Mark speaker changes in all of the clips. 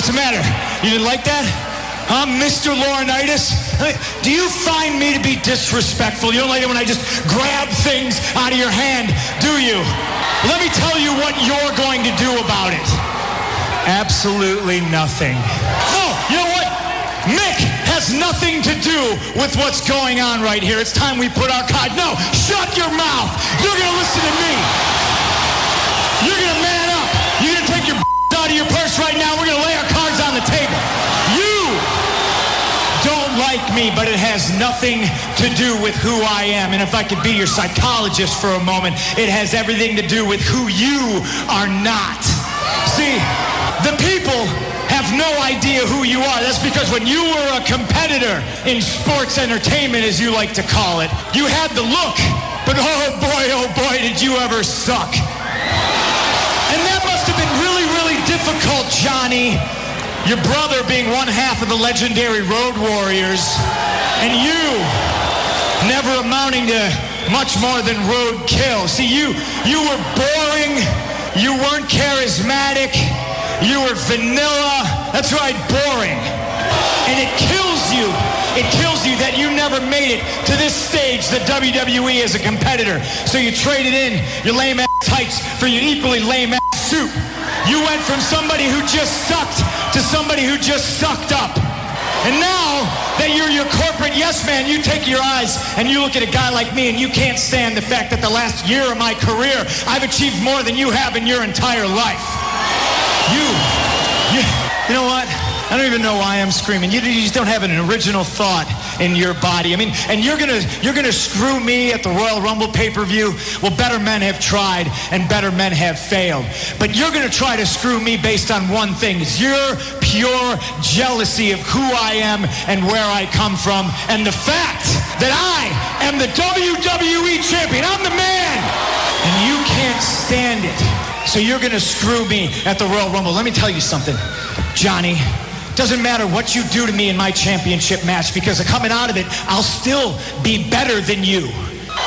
Speaker 1: What's the matter? You didn't like that? Huh, Mr. Laurinaitis? Do you find me to be disrespectful? You don't like it when I just grab things out of your hand, do you? Let me tell you what you're going to do about it. Absolutely nothing. No, you know what? Mick has nothing to do with what's going on right here. It's time we put our card. No, shut your mouth. You're going to listen to me. You're going to man up. You're going to take your out of your purse right now. We're going to lay our cards on the table. You don't like me, but it has nothing to do with who I am. And if I could be your psychologist for a moment, it has everything to do with who you are not. See, the people have no idea who you are. That's because when you were a competitor in sports entertainment, as you like to call it, you had the look, but oh boy, did you ever suck. And that must have been really, really difficult, Johnny. Your brother being one half of the legendary Road Warriors, and you never amounting to much more than roadkill. See, you were boring, you weren't charismatic, you were vanilla. That's right, boring. And it kills you. It kills you that you never made it to this stage, the WWE, as a competitor. So you traded in your lame-ass tights for your equally lame-ass suit. You went from somebody who just sucked to somebody who just sucked up. And now that you're your corporate yes man, you take your eyes and you look at a guy like me and you can't stand the fact that the last year of my career, I've achieved more than you have in your entire life. You know what? I don't even know why I'm screaming. You just don't have an original thought in your body. I mean, and you're gonna screw me at the Royal Rumble pay-per-view? Well, better men have tried and better men have failed. But you're gonna try to screw me based on one thing. It's your pure jealousy of who I am and where I come from, and the fact that I am the WWE champion. I'm the man, and you can't stand it. So you're gonna screw me at the Royal Rumble. Let me tell you something, Johnny. Doesn't matter what you do to me in my championship match, because coming out of it, I'll still be better than you.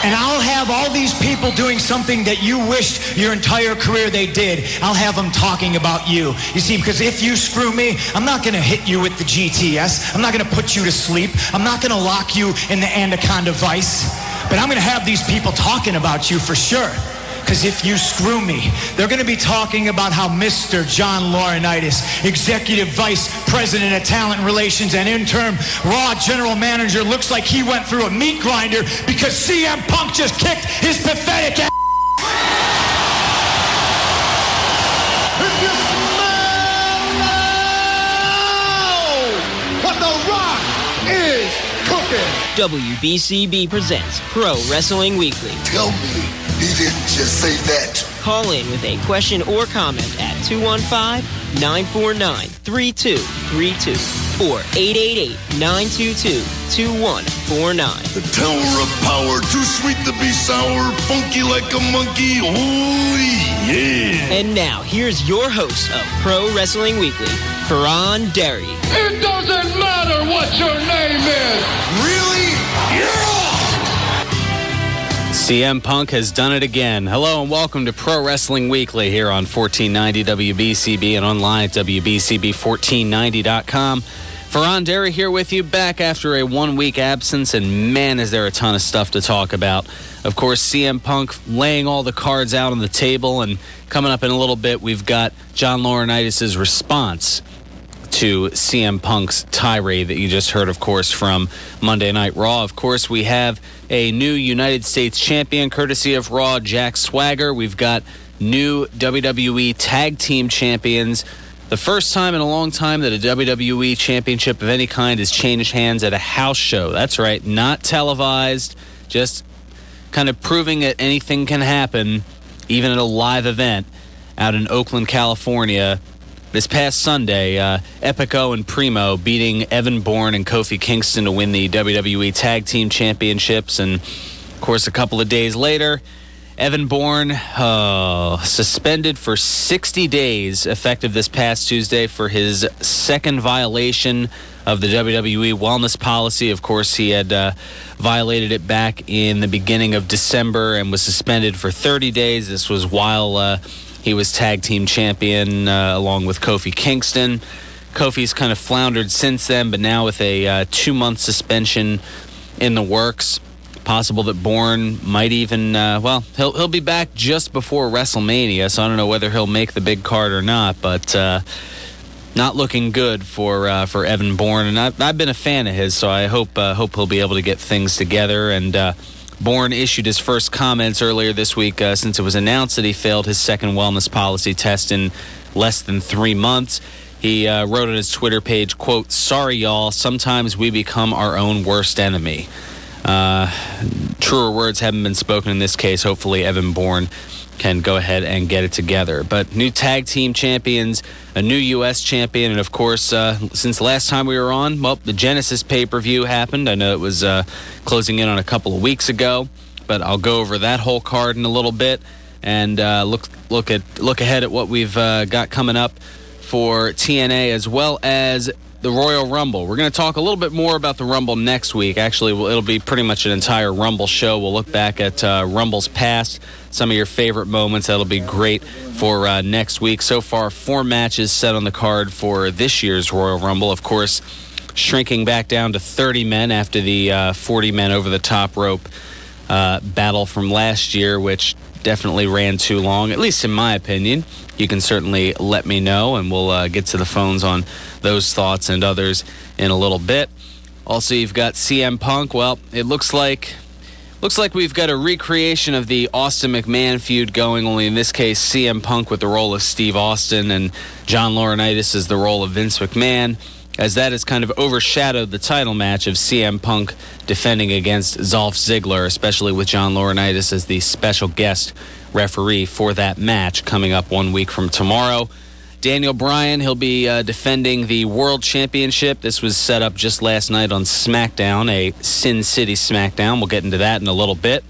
Speaker 1: And I'll have all these people doing something that you wished your entire career they did. I'll have them talking about you. You see, because if you screw me, I'm not going to hit you with the GTS. I'm not going to put you to sleep. I'm not going to lock you in the Anaconda Vice. But I'm going to have these people talking about you for sure. Because if you screw me, they're going to be talking about how Mr. John Laurinaitis, Executive Vice President of Talent Relations and interim Raw General Manager, looks like he went through a meat grinder because CM Punk just kicked his pathetic ass.
Speaker 2: If you smell what The Rock is cooking.
Speaker 3: WBCB presents Pro Wrestling Weekly.
Speaker 4: Tell me he didn't just say that.
Speaker 3: Call in with a question or comment at 215-949-3232 or 888-922-2149.
Speaker 4: The Tower of Power, too sweet to be sour, funky like a monkey, holy yeah.
Speaker 3: And now, here's your host of Pro Wrestling Weekly, Faran Derry.
Speaker 2: It doesn't matter what your name is.
Speaker 4: Really? Yeah!
Speaker 5: CM Punk has done it again. Hello and welcome to Pro Wrestling Weekly here on 1490 WBCB and online at WBCB1490.com. Faran Derry here with you, back after a 1-week absence, and man, is there a ton of stuff to talk about. Of course, CM Punk laying all the cards out on the table, and coming up in a little bit, we've got John Laurinaitis' response to CM Punk's tirade that you just heard, of course, from Monday Night Raw. Of course, we have a new United States champion, courtesy of Raw, Jack Swagger. We've got new WWE Tag Team champions. The first time in a long time that a WWE championship of any kind has changed hands at a house show. That's right, not televised, just kind of proving that anything can happen, even at a live event out in Oakland, California. This past Sunday, Epico and Primo beating Evan Bourne and Kofi Kingston to win the WWE Tag Team Championships. And, of course, a couple of days later, Evan Bourne suspended for 60 days, effective this past Tuesday, for his second violation of the WWE wellness policy. Of course, he had violated it back in the beginning of December and was suspended for 30 days. This was while he was tag team champion along with Kofi Kingston. Kofi's kind of floundered since then, but now with a 2-month suspension in the works. Possible that Bourne might even, he'll be back just before WrestleMania, so I don't know whether he'll make the big card or not, but not looking good for Evan Bourne. And I've been a fan of his, so I hope he'll be able to get things together. And Bourne issued his first comments earlier this week since it was announced that he failed his second wellness policy test in less than 3 months. He wrote on his Twitter page, quote, "Sorry, y'all. Sometimes we become our own worst enemy." Truer words haven't been spoken in this case. Hopefully Evan Bourne can go ahead and get it together. But new tag team champions, a new U.S. champion, and of course, since the last time we were on, well, the Genesis pay-per-view happened. I know it was closing in on a couple of weeks ago, but I'll go over that whole card in a little bit and look ahead at what we've got coming up for TNA as well as the Royal Rumble. We're going to talk a little bit more about the Rumble next week. Actually, it'll be pretty much an entire Rumble show. We'll look back at Rumbles past, some of your favorite moments. That'll be great for next week. So far, 4 matches set on the card for this year's Royal Rumble. Of course, shrinking back down to 30 men after the 40 men over the top rope battle from last year, which definitely ran too long, at least in my opinion. You can certainly let me know, and we'll get to the phones on those thoughts and others in a little bit. Also, you've got CM Punk. Well, it looks like we've got a recreation of the Austin McMahon feud going, only in this case, CM Punk with the role of Steve Austin and John Laurinaitis is the role of Vince McMahon, as that has kind of overshadowed the title match of CM Punk defending against Dolph Ziggler, especially with John Laurinaitis as the special guest referee for that match coming up 1 week from tomorrow. Daniel Bryan, he'll be defending the World Championship. This was set up just last night on SmackDown, a Sin City SmackDown. We'll get into that in a little bit.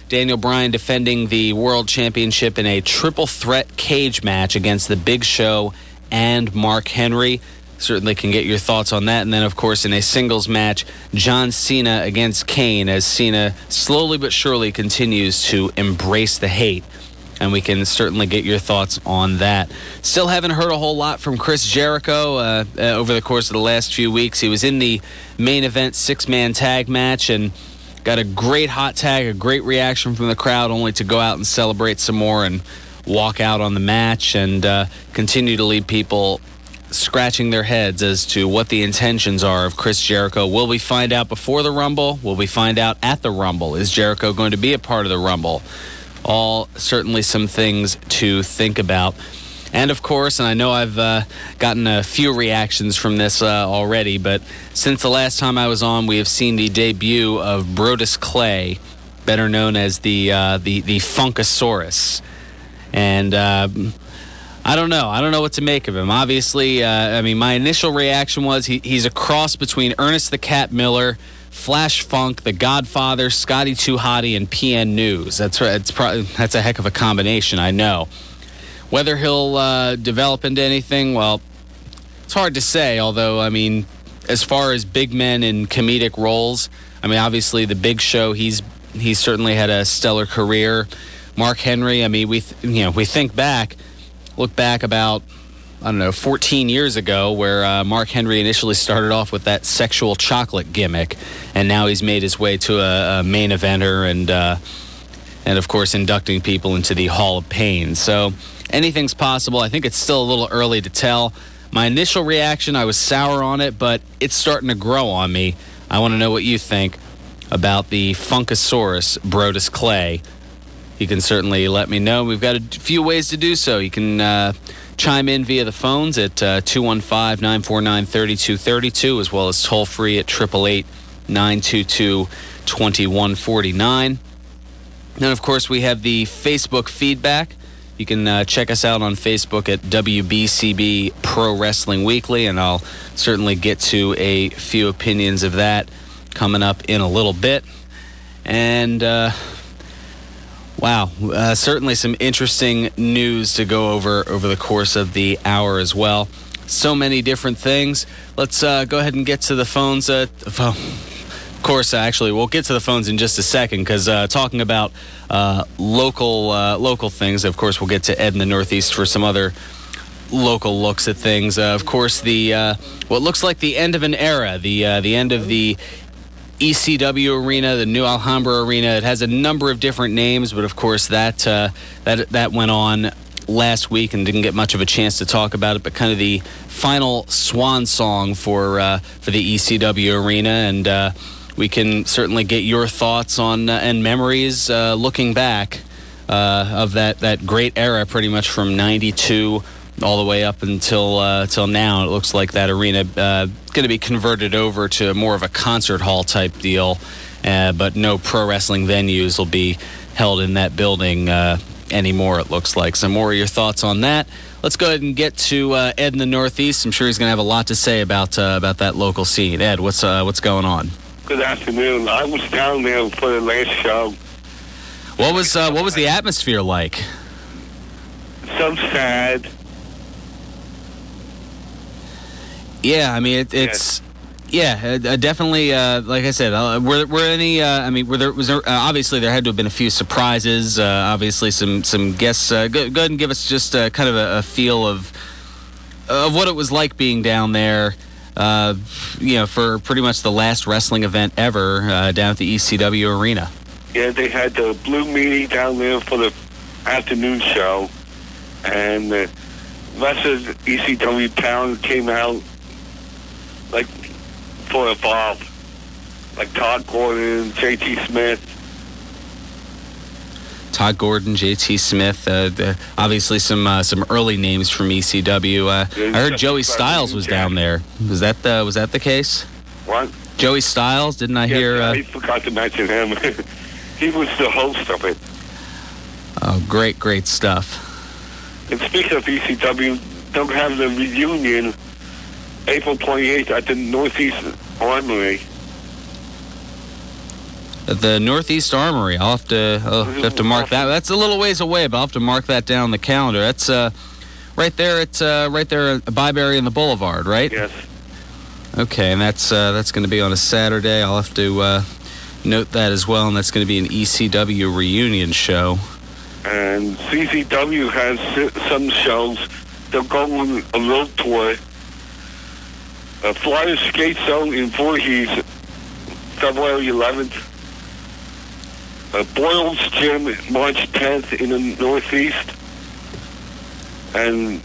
Speaker 5: Daniel Bryan defending the World Championship in a triple threat cage match against The Big Show and Mark Henry. Certainly can get your thoughts on that. And then, of course, in a singles match, John Cena against Kane, as Cena slowly but surely continues to embrace the hate. And we can certainly get your thoughts on that. Still haven't heard a whole lot from Chris Jericho over the course of the last few weeks. He was in the main event 6-man tag match and got a great hot tag, a great reaction from the crowd, only to go out and celebrate some more and walk out on the match and continue to leave people scratching their heads as to what the intentions are of Chris Jericho. Will we find out before the Rumble? Will we find out at the Rumble? Is Jericho going to be a part of the Rumble? All certainly some things to think about. And of course, and I know I've gotten a few reactions from this already, but since the last time I was on, we have seen the debut of Brodus Clay, better known as the Funkasaurus. And I don't know. I don't know what to make of him. Obviously, my initial reaction was he's a cross between Ernest the Cat Miller, Flash Funk, The Godfather, Scotty 2 Hotty, and PN News. That's right. That's a heck of a combination, I know. Whether he'll develop into anything, well, it's hard to say. Although, as far as big men in comedic roles, obviously the Big Show, he's certainly had a stellar career. Mark Henry, look back about, 14 years ago, where Mark Henry initially started off with that sexual chocolate gimmick, and now he's made his way to a main eventer and of course inducting people into the Hall of Pain. So anything's possible. I think it's still a little early to tell. My initial reaction, I was sour on it, but it's starting to grow on me. I want to know what you think about the Funkasaurus, Brodus Clay. You can certainly let me know. We've got a few ways to do so. You can chime in via the phones at 215-949-3232, as well as toll-free at 888-922-2149. Then, of course, we have the Facebook feedback. You can check us out on Facebook at WBCB Pro Wrestling Weekly, and I'll certainly get to a few opinions of that coming up in a little bit. And certainly some interesting news to go over the course of the hour as well. So many different things. Let's go ahead and get to the phones. Of course, actually, we'll get to the phones in just a second, because talking about local things, of course, we'll get to Ed in the Northeast for some other local looks at things. Of course, the what looks like the end of an era, the end of the ECW arena, the new Alhambra arena. It has a number of different names, but of course that went on last week and didn't get much of a chance to talk about it. But kind of the final swan song for the ECW arena, and we can certainly get your thoughts on and memories looking back of that great era, pretty much from '92 all the way up until now. It looks like that arena going to be converted over to more of a concert hall type deal, but no pro wrestling venues will be held in that building anymore, it looks like. So more of your thoughts on that. Let's go ahead and get to Ed in the Northeast. I'm sure he's going to have a lot to say about that local scene. Ed, what's going on?
Speaker 6: Good afternoon. I was down there for the last show.
Speaker 5: What was the atmosphere like?
Speaker 6: So sad.
Speaker 5: Yeah, I mean it's definitely. Like I said, were any? Was there? Obviously, there had to have been a few surprises. Obviously, some guests. Go ahead and give us just kind of a feel of what it was like being down there. For pretty much the last wrestling event ever down at the ECW arena.
Speaker 6: Yeah, they had the Blue Meeting down there for the afternoon show, and the rest of the ECW talent came out like for Evolve, like Todd Gordon, JT Smith.
Speaker 5: Todd Gordon, JT Smith, obviously some early names from ECW. I heard Joey Styles was down there. Was that the case?
Speaker 6: What?
Speaker 5: Joey Styles? Didn't I hear?
Speaker 6: I forgot to mention him. He was the host of it.
Speaker 5: Oh, great stuff.
Speaker 6: And speaking of ECW, they'll have the reunion April 28th at the Northeast Armory.
Speaker 5: The Northeast Armory. I'll have to mark that. That's a little ways away, but I'll have to mark that down on the calendar. That's right there. It's right there at Byberry and the Boulevard, right?
Speaker 6: Yes.
Speaker 5: Okay, and that's going to be on a Saturday. I'll have to note that as well, and that's going to be an ECW reunion show.
Speaker 6: And CCW has some shows. They'll go on a road tour. Florida Skate Zone in Voorhees, February 11th. Boyle's Gym, March 10th in the Northeast. And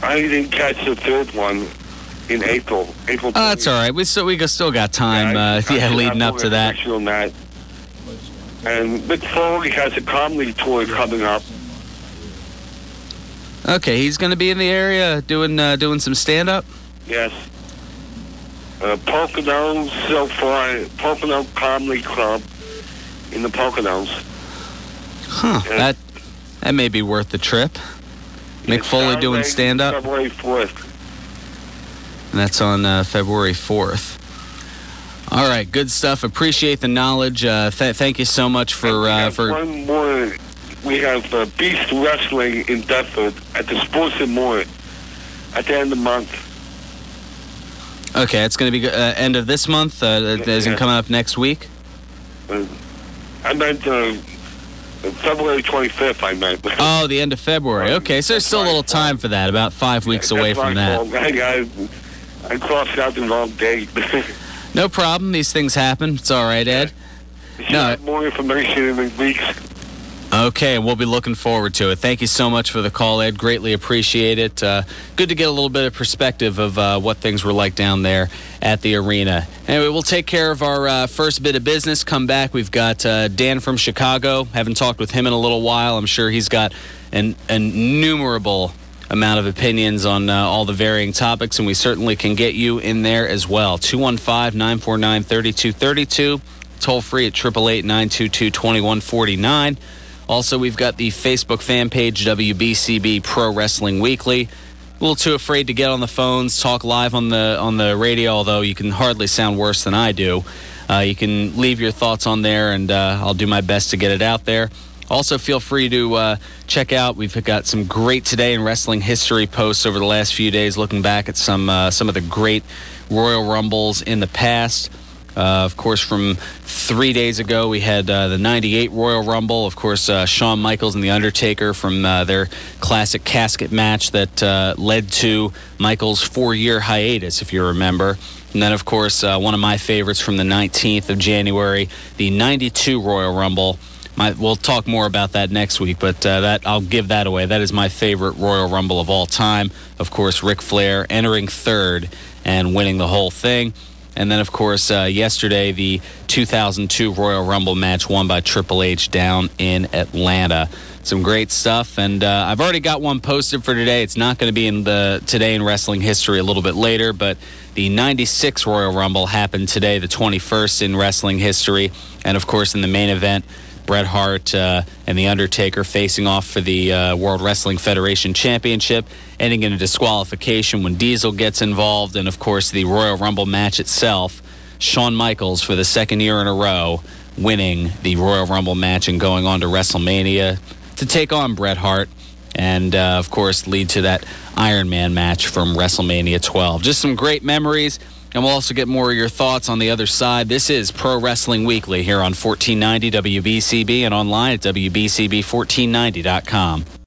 Speaker 6: I didn't catch the third one in April. April 20th.
Speaker 5: That's all right. We still got time. Leading up to that.
Speaker 6: And Mick Foley has a comedy tour coming up.
Speaker 5: Okay, he's going to be in the area doing some stand-up?
Speaker 6: Yes. Poconos, so far, Pocono Comedy Club in the Poconos.
Speaker 5: Huh, that may be worth the trip. Mick Foley doing stand-up?
Speaker 6: February 4th.
Speaker 5: And that's on February 4th. All right, good stuff. Appreciate the knowledge. Thank you so much for...
Speaker 6: One more. We have Beast Wrestling in Deptford at the Sports and More at the end of the month.
Speaker 5: Okay, it's going to be end of this month? Is it coming up next week?
Speaker 6: I meant February 25th, I meant.
Speaker 5: Oh, the end of February. Okay, so there's still a little time for that, about 5 weeks away from that.
Speaker 6: I crossed out the wrong date.
Speaker 5: No problem. These things happen. It's all right, Ed.
Speaker 6: Have more information in the weeks.
Speaker 5: Okay, we'll be looking forward to it. Thank you so much for the call, Ed. Greatly appreciate it. Good to get a little bit of perspective of what things were like down there at the arena. Anyway, we'll take care of our first bit of business. Come back. We've got Dan from Chicago. Haven't talked with him in a little while. I'm sure he's got an innumerable amount of opinions on all the varying topics, and we certainly can get you in there as well. 215-949-3232. Toll free at 888-922-2149. Also, we've got the Facebook fan page, WBCB Pro Wrestling Weekly. A little too afraid to get on the phones, talk live on the radio, although you can hardly sound worse than I do. You can leave your thoughts on there, and I'll do my best to get it out there. Also, feel free to check out. We've got some great Today in Wrestling history posts over the last few days, looking back at some of the great Royal Rumbles in the past. Of course, from 3 days ago, we had the 98 Royal Rumble. Of course, Shawn Michaels and The Undertaker from their classic casket match that led to Michaels' 4-year hiatus, if you remember. And then, of course, one of my favorites from the 19th of January, the 92 Royal Rumble. We'll talk more about that next week, but that I'll give that away. That is my favorite Royal Rumble of all time. Of course, Ric Flair entering third and winning the whole thing. And then, of course, yesterday, the 2002 Royal Rumble match won by Triple H down in Atlanta. Some great stuff, and I've already got one posted for today. It's not going to be in the Today in Wrestling History a little bit later, but the 96 Royal Rumble happened today, the 21st in wrestling history. And, of course, in the main event, Bret Hart and The Undertaker facing off for the World Wrestling Federation Championship, ending in a disqualification when Diesel gets involved. And, of course, the Royal Rumble match itself, Shawn Michaels for the second year in a row winning the Royal Rumble match and going on to WrestleMania to take on Bret Hart and, of course, lead to that Iron Man match from WrestleMania 12. Just some great memories. And we'll also get more of your thoughts on the other side. This is Pro Wrestling Weekly here on 1490 WBCB and online at WBCB1490.com.